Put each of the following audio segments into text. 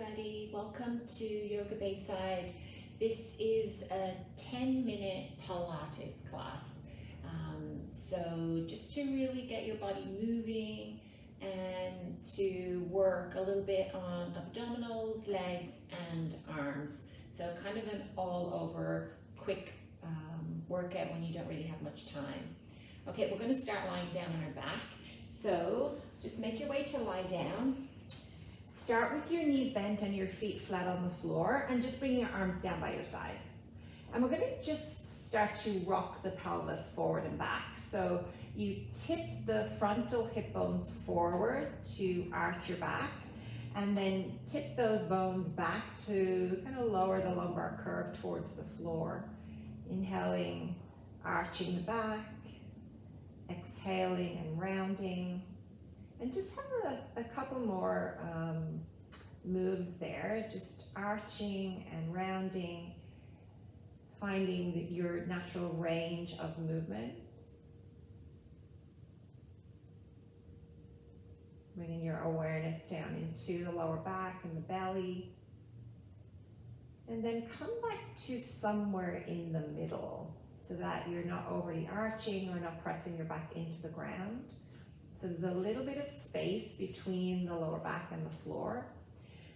everybody. Welcome to Yoga Bayside. This is a 10-minute Pilates class. So just to really get your body moving and to work a little bit on abdominals, legs and arms. So kind of an all-over quick workout when you don't really have much time. Okay, we're going to start lying down on our back. So just make your way to lie down. Start with your knees bent and your feet flat on the floor and just bring your arms down by your side. And we're going to just start to rock the pelvis forward and back. So you tip the frontal hip bones forward to arch your back and then tip those bones back to kind of lower the lumbar curve towards the floor. Inhaling, arching the back, exhaling and rounding. And just have a couple more moves there, just arching and rounding, finding your natural range of movement. Bringing your awareness down into the lower back and the belly. And then come back to somewhere in the middle so that you're not overly arching or not pressing your back into the ground. So there's a little bit of space between the lower back and the floor.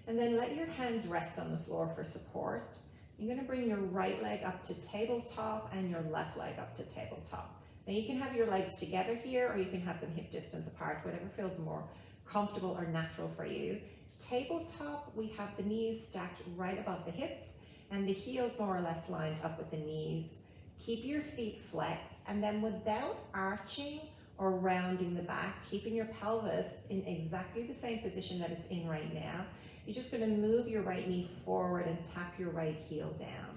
And then let your hands rest on the floor for support. You're going to bring your right leg up to tabletop and your left leg up to tabletop. Now you can have your legs together here or you can have them hip distance apart, whatever feels more comfortable or natural for you. Tabletop, we have the knees stacked right above the hips and the heels more or less lined up with the knees. Keep your feet flexed and then without arching or rounding the back, keeping your pelvis in exactly the same position that it's in right now. You're just going to move your right knee forward and tap your right heel down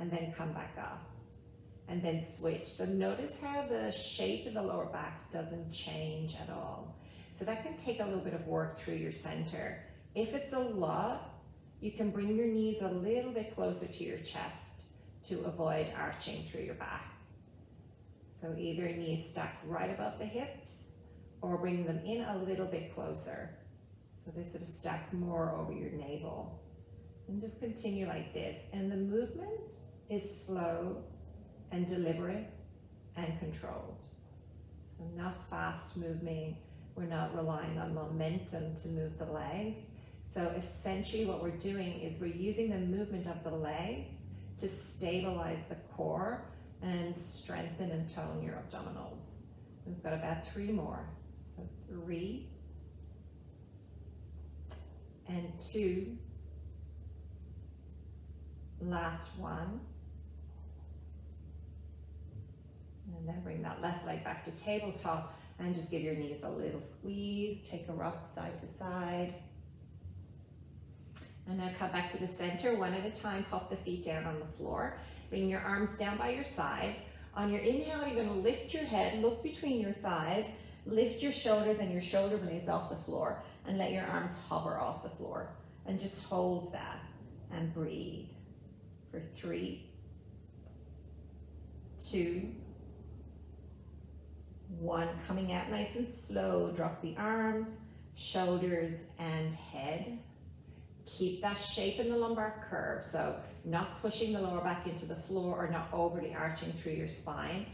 and then come back up and then switch. So notice how the shape of the lower back doesn't change at all. So that can take a little bit of work through your center. If it's a lot, you can bring your knees a little bit closer to your chest to avoid arching through your back. So either knees stacked right above the hips or bring them in a little bit closer. So they sort of stack more over your navel. And just continue like this. And the movement is slow and deliberate and controlled. So not fast moving. We're not relying on momentum to move the legs. So essentially what we're doing is we're using the movement of the legs to stabilize the core and strengthen and tone your abdominals. We've got about 3 more. So 3 and 2. Last 1. And then bring that left leg back to tabletop and just give your knees a little squeeze. Take a rock side to side. And now come back to the center, one at a time. Pop the feet down on the floor. Bring your arms down by your side. On your inhale, you're going to lift your head, look between your thighs, lift your shoulders and your shoulder blades off the floor, and let your arms hover off the floor. And just hold that and breathe for 3, 2, 1. Coming out nice and slow. Drop the arms, shoulders, and head. Keep that shape in the lumbar curve, so not pushing the lower back into the floor or not overly arching through your spine.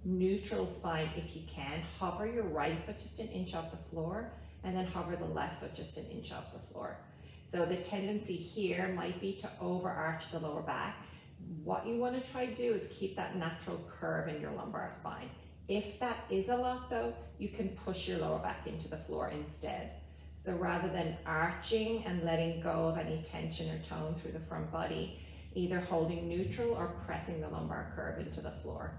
Neutral spine if you can. Hover your right foot just an inch off the floor and then hover the left foot just an inch off the floor. So the tendency here might be to overarch the lower back. What you want to try to do is keep that natural curve in your lumbar spine. If that is a lot though, you can push your lower back into the floor instead. So rather than arching and letting go of any tension or tone through the front body, either holding neutral or pressing the lumbar curve into the floor.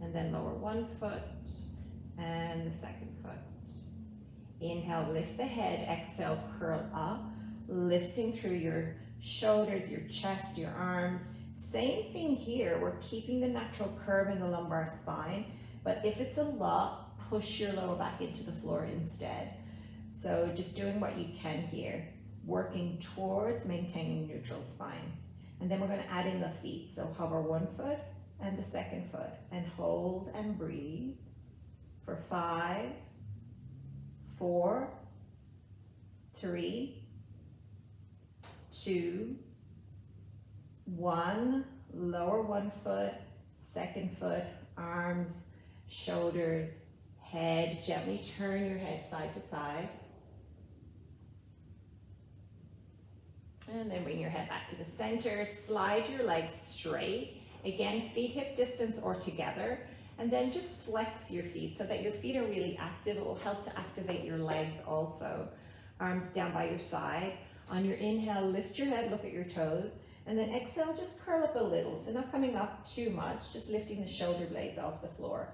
And then lower one foot and the second foot. Inhale, lift the head, exhale, curl up, lifting through your shoulders, your chest, your arms. Same thing here, we're keeping the natural curve in the lumbar spine, but if it's a lot, push your lower back into the floor instead. So just doing what you can here, working towards maintaining neutral spine. And then we're going to add in the feet. So hover one foot and the second foot and hold and breathe for 5, 4, 3, 2, 1, lower one foot, second foot, arms, shoulders, head. Gently turn your head side to side. And then bring your head back to the center. Slide your legs straight. Again, feet hip distance or together. And then just flex your feet so that your feet are really active. It will help to activate your legs also. Arms down by your side. On your inhale, lift your head, look at your toes. And then exhale, just curl up a little. So not coming up too much, just lifting the shoulder blades off the floor.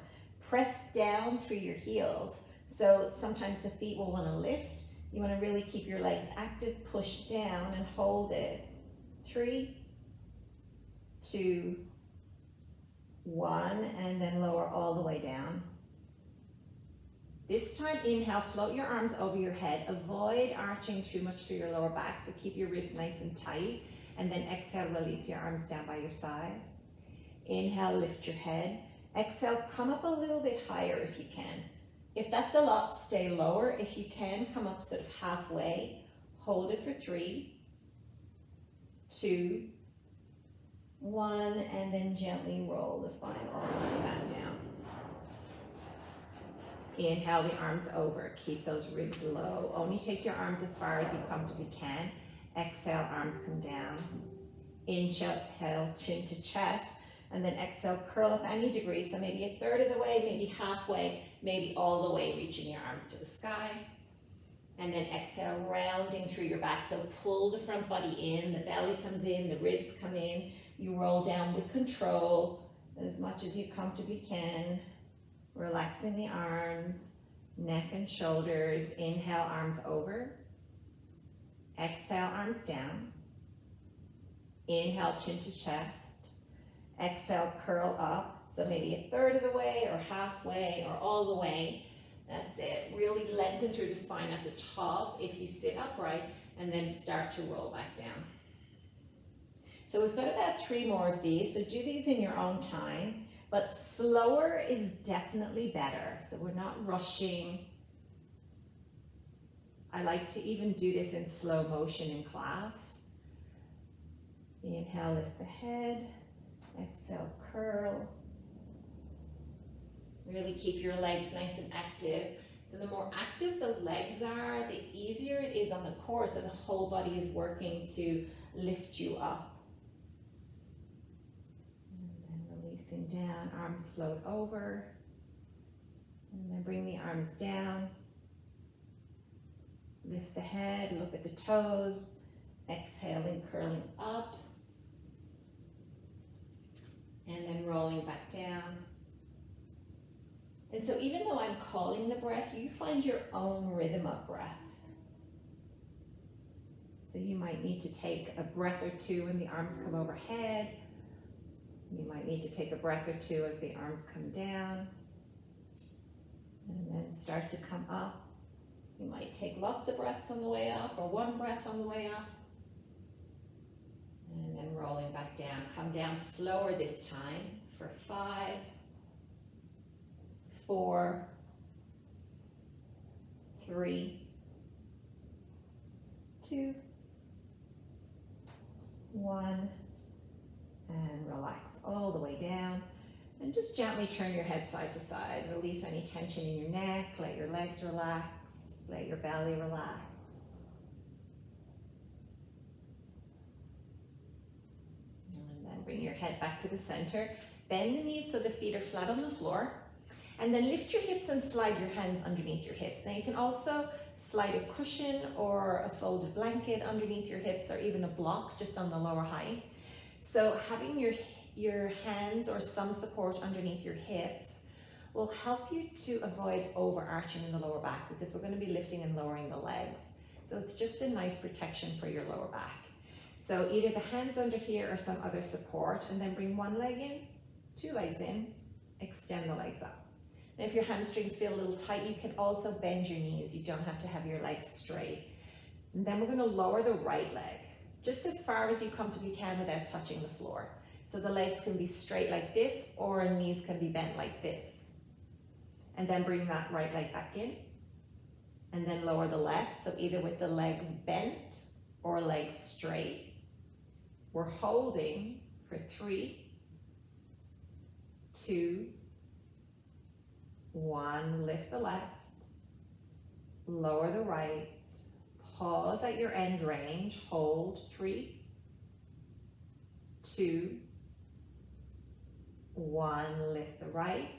Press down through your heels. So sometimes the feet will want to lift. You want to really keep your legs active, push down and hold it. 3, 2, 1, and then lower all the way down. This time, inhale, float your arms over your head. Avoid arching too much through your lower back, so keep your ribs nice and tight. And then exhale, release your arms down by your side. Inhale, lift your head. Exhale, come up a little bit higher if you can. If that's a lot, stay lower. If you can, come up sort of halfway. Hold it for 3, 2, 1, and then gently roll the spine all the way back down. Inhale the arms over. Keep those ribs low. Only take your arms as far as you comfortably can. Exhale, arms come down. Inhale, chin to chest. And then exhale, curl up any degree. So maybe a third of the way, maybe halfway, maybe all the way, reaching your arms to the sky. And then exhale, rounding through your back. So pull the front body in, the belly comes in, the ribs come in. You roll down with control as much as you comfortably can. Relaxing the arms, neck and shoulders. Inhale, arms over. Exhale, arms down. Inhale, chin to chest. Exhale, curl up. So maybe a third of the way or halfway or all the way. That's it. Really lengthen through the spine at the top if you sit upright, and then start to roll back down. So we've got about 3 more of these. So do these in your own time, but slower is definitely better. So we're not rushing. I like to even do this in slow motion in class. Inhale, lift the head. Exhale, curl. Really keep your legs nice and active. So the more active the legs are, the easier it is on the core, so the whole body is working to lift you up. And then releasing down, arms float over. And then bring the arms down. Lift the head, look at the toes. Exhaling, curling up. And then rolling back down. And so even though I'm calling the breath, you find your own rhythm of breath. So you might need to take a breath or 2 when the arms come overhead. You might need to take a breath or 2 as the arms come down. And then start to come up. You might take lots of breaths on the way up, or 1 breath on the way up. And then rolling back down. Come down slower this time for 5, 4, 3, 2, 1, and relax all the way down. And just gently turn your head side to side. Release any tension in your neck. Let your legs relax. Let your belly relax. And then bring your head back to the center. Bend the knees so the feet are flat on the floor. And then lift your hips and slide your hands underneath your hips. Now you can also slide a cushion or a folded blanket underneath your hips, or even a block just on the lower height. So having your hands or some support underneath your hips will help you to avoid overarching in the lower back, because we're going to be lifting and lowering the legs. So it's just a nice protection for your lower back. So either the hands under here or some other support, and then bring 1 leg in, 2 legs in, extend the legs up. And if your hamstrings feel a little tight, you can also bend your knees. You don't have to have your legs straight. And then we're going to lower the right leg, just as far as you comfortably can without touching the floor. So the legs can be straight like this, or knees can be bent like this. And then bring that right leg back in. And then lower the left, so either with the legs bent or legs straight. We're holding for 3, 2, 1. Lift the left, lower the right, pause at your end range, hold 3, 2, 1. Lift the right,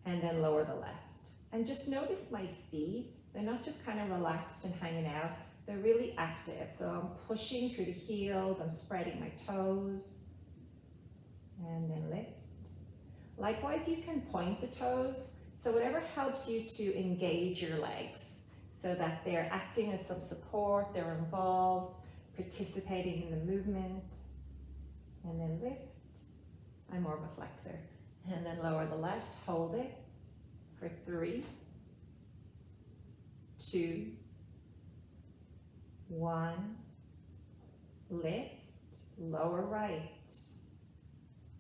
and then lower the left. And just notice my feet. They're not just kind of relaxed and hanging out. They're really active. So I'm pushing through the heels. I'm spreading my toes. And then lift. Likewise, you can point the toes. So whatever helps you to engage your legs so that they're acting as some support, they're involved, participating in the movement. And then lift. I'm more of a flexor. And then lower the left, hold it for 3, 2, 1, lift, lower right,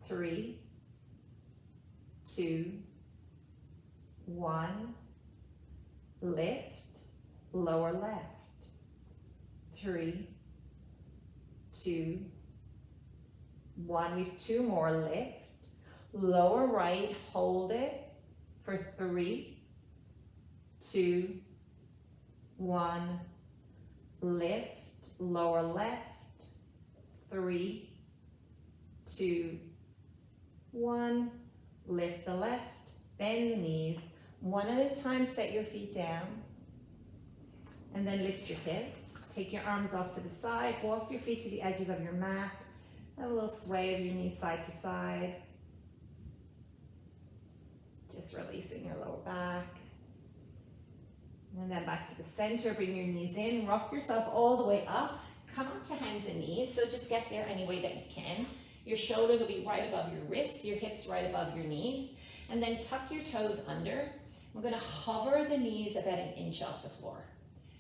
3, 2, 1, lift, lower left, 3, 2, 1. We've 2 more, lift, lower right, hold it for 3, 2, 1, lift, lower left, 3, 2, 1, lift the left, bend the knees, one at a time, set your feet down, and then lift your hips, take your arms off to the side, walk your feet to the edges of your mat, a little sway of your knees side to side, just releasing your lower back. And then back to the center, bring your knees in, rock yourself all the way up, come up to hands and knees, so just get there any way that you can. Your shoulders will be right above your wrists, your hips right above your knees, and then tuck your toes under. We're gonna hover the knees about an inch off the floor.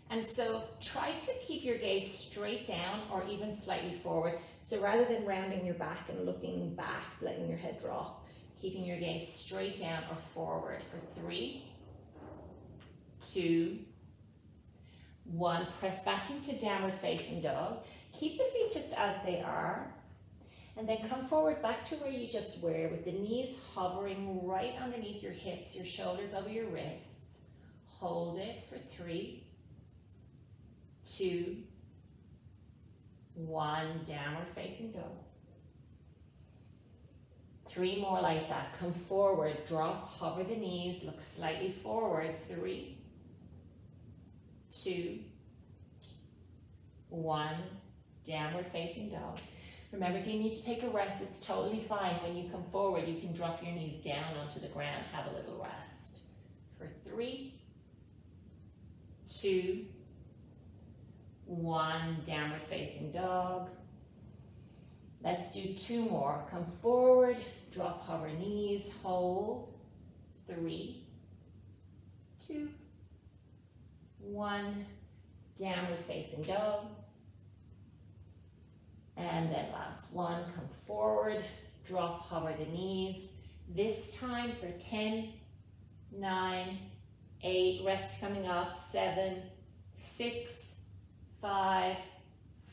And so try to keep your gaze straight down or even slightly forward. So rather than rounding your back and looking back, letting your head drop, keeping your gaze straight down or forward for 3, 2, 1. Press back into downward facing dog. Keep the feet just as they are. And then come forward back to where you just were with the knees hovering right underneath your hips, your shoulders over your wrists. Hold it for 3, 2, 1. Downward facing dog. 3 more like that. Come forward, drop, hover the knees, look slightly forward. 3, 2, 1. Downward facing dog. Remember, if you need to take a rest, it's totally fine. When you come forward, you can drop your knees down onto the ground, have a little rest. For 3, 2, 1. Downward facing dog. Let's do 2 more. Come forward, drop, hover knees, hold. 3, 2, 1. Downward facing dog. And then last one, come forward, drop, hover the knees. This time for 10, 9, 8, rest coming up, 7, 6, 5,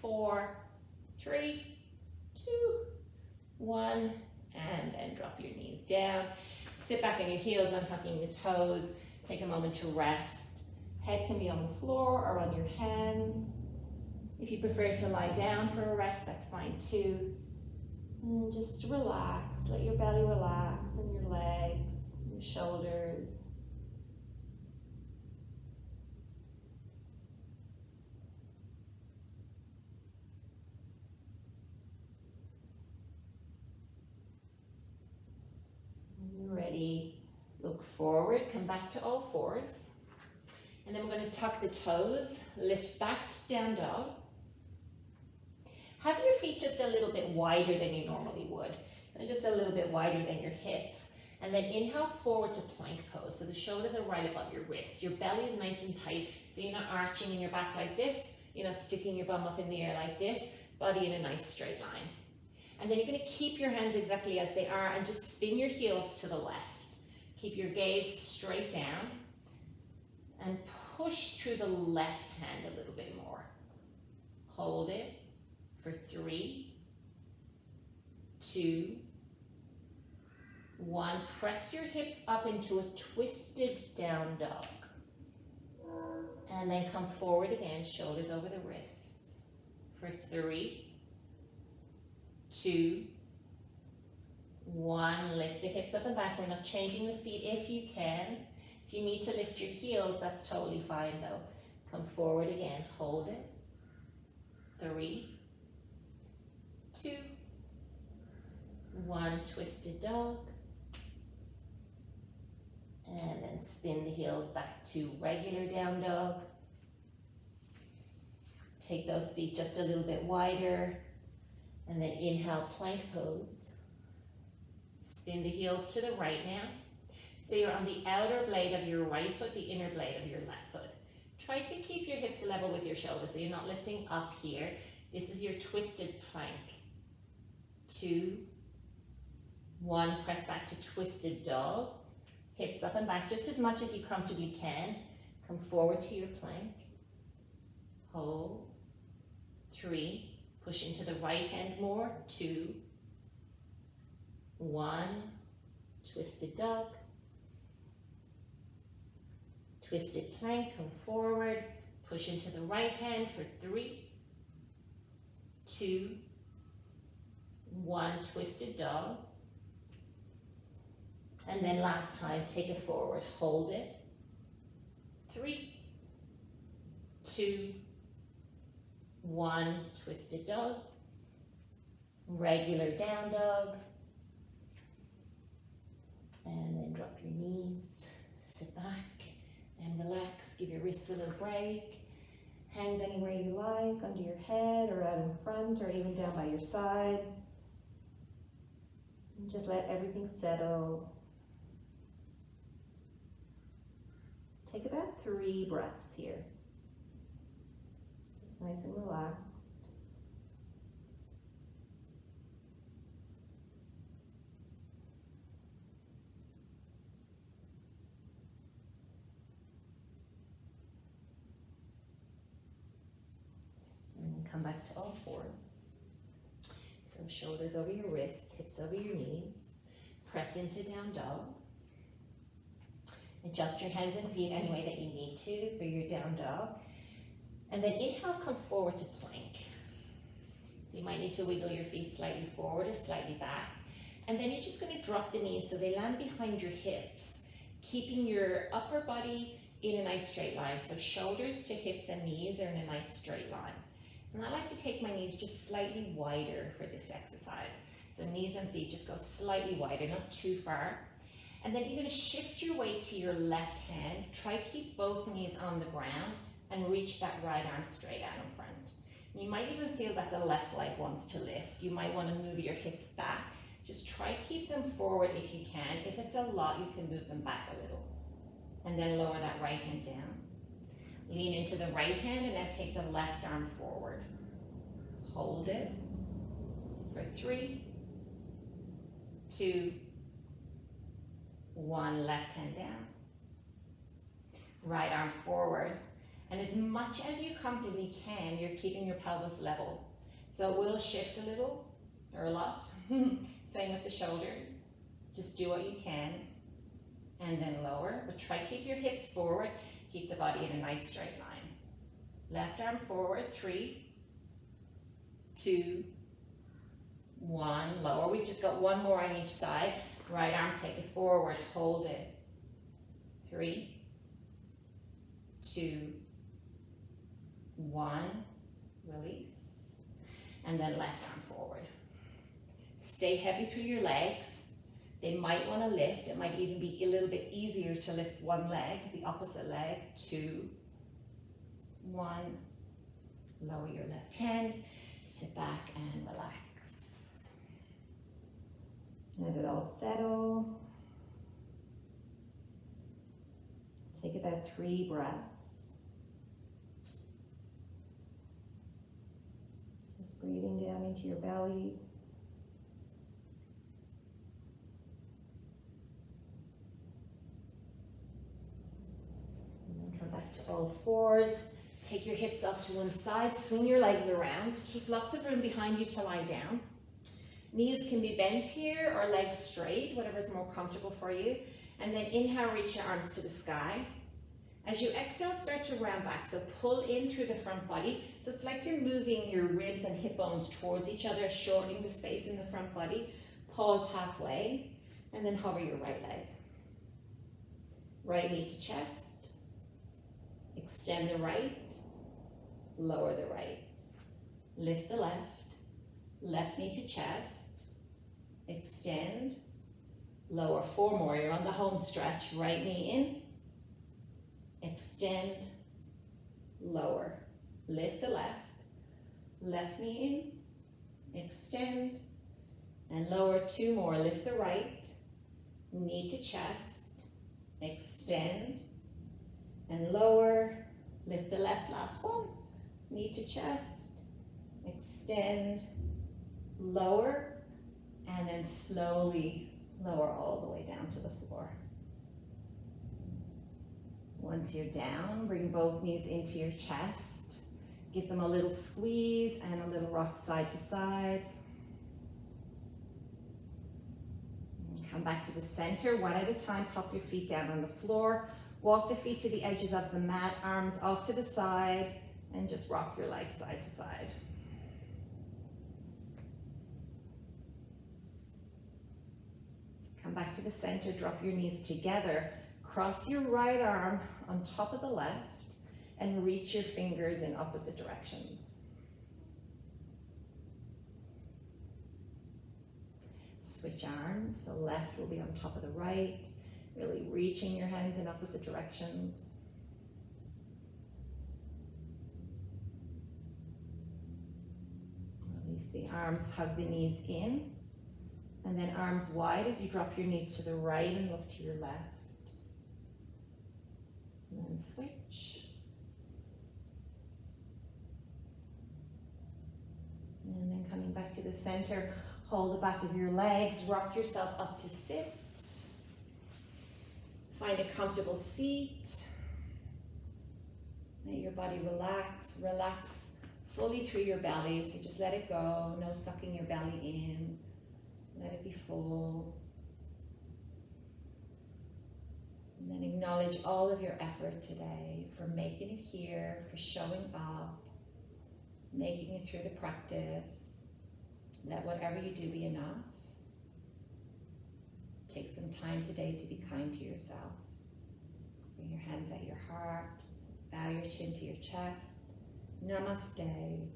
4, 3, 2, 1, and then drop your knees down. Sit back on your heels, untucking the toes. Take a moment to rest. Head can be on the floor or on your hands. If you prefer to lie down for a rest, that's fine too. And just relax, let your belly relax and your legs, your shoulders. When you're ready, look forward, come back to all fours. And then we're going to tuck the toes, lift back to down dog. Have your feet just a little bit wider than you normally would. So just a little bit wider than your hips. And then inhale forward to plank pose. So the shoulders are right above your wrists. Your belly is nice and tight. So you're not arching in your back like this. You're not sticking your bum up in the air like this. Body in a nice straight line. And then you're going to keep your hands exactly as they are and just spin your heels to the left. Keep your gaze straight down. And push through the left hand a little bit more. hold it for 3, 2, 1. Press your hips up into a twisted down dog. And then come forward again, shoulders over the wrists for 3, 2, 1. Lift the hips up and back. We're not changing the feet if you can. If you need to lift your heels, that's totally fine though. Come forward again, hold it. 3, 2, 1. Twisted dog. And then spin the heels back to regular down dog. Take those feet just a little bit wider. And then inhale, plank pose. Spin the heels to the right now. So you're on the outer blade of your right foot, the inner blade of your left foot. Try to keep your hips level with your shoulders, so you're not lifting up here. This is your twisted plank. 2, 1, press back to twisted dog. Hips up and back just as much as you comfortably can. Come forward to your plank. Hold. 3, push into the right hand more. 2, 1, twisted dog. Twisted plank, come forward. Push into the right hand for 3, 2, 1, twisted dog. And then last time, take it forward, hold it. 3, 2, 1, twisted dog. Regular down dog. And then drop your knees, sit back and relax. Give your wrists a little break. Hands anywhere you like, under your head or out in front or even down by your side. And just let everything settle. Take about 3 breaths here. Just nice and relaxed. And then come back to all fours. So shoulders over your wrists, hips over your knees. Press into down dog. Adjust your hands and feet any way that you need to for your down dog. And then inhale, come forward to plank. So you might need to wiggle your feet slightly forward or slightly back. And then you're just going to drop the knees so they land behind your hips, keeping your upper body in a nice straight line. So shoulders to hips and knees are in a nice straight line. And I like to take my knees just slightly wider for this exercise. So knees and feet just go slightly wider, not too far. And then you're going to shift your weight to your left hand. Try keep both knees on the ground and reach that right arm straight out in front. You might even feel that the left leg wants to lift. You might want to move your hips back. Just try keep them forward if you can. If it's a lot, you can move them back a little. And then lower that right hand down. Lean into the right hand and now take the left arm forward. Hold it for 3, 2, 1, left hand down. Right arm forward. And as much as you comfortably can, you're keeping your pelvis level. So it will shift a little, or a lot. Same with the shoulders. Just do what you can. And then lower. But try keep your hips forward. Keep the body in a nice straight line. Left arm forward. 3, 2, 1. Lower. We've just got one more on each side. Right arm, take it forward, hold it. 3, 2, 1, release. And then left arm forward. Stay heavy through your legs. They might want to lift. It might even be a little bit easier to lift one leg, the opposite leg. 2, 1, lower your left hand, sit back and relax. Let it all settle. Take about 3 breaths. Just breathing down into your belly. And then come back to all fours. Take your hips off to one side, swing your legs around, keep lots of room behind you to lie down. Knees can be bent here or legs straight, whatever's more comfortable for you. And then inhale, reach your arms to the sky. As you exhale, start to round back. So pull in through the front body. So it's like you're moving your ribs and hip bones towards each other, shortening the space in the front body. Pause halfway, and then hover your right leg. Right knee to chest. Extend the right. Lower the right. Lift the left. Left knee to chest. Extend. Lower. 4 more. You're on the home stretch. Right knee in. Extend, lower, lift the left knee in, extend, and lower. 2 more, lift the right, knee to chest, extend, and lower, lift the left, last one, knee to chest, extend, lower, and then slowly lower all the way down to the floor. Once you're down, bring both knees into your chest. Give them a little squeeze and a little rock side to side. And come back to the center, one at a time. Pop your feet down on the floor. Walk the feet to the edges of the mat, arms off to the side, and just rock your legs side to side. Come back to the center, drop your knees together. Cross your right arm on top of the left and reach your fingers in opposite directions. Switch arms, so left will be on top of the right, really reaching your hands in opposite directions. Release the arms, hug the knees in, and then arms wide as you drop your knees to the right and look to your left. And then switch. And then coming back to the center, hold the back of your legs, rock yourself up to sit. Find a comfortable seat. Let your body relax. Relax fully through your belly. So just let it go. No sucking your belly in. Let it be full. And then acknowledge all of your effort today for making it here, for showing up, making it through the practice. Let whatever you do be enough. Take some time today to be kind to yourself. Bring your hands at your heart. Bow your chin to your chest. Namaste.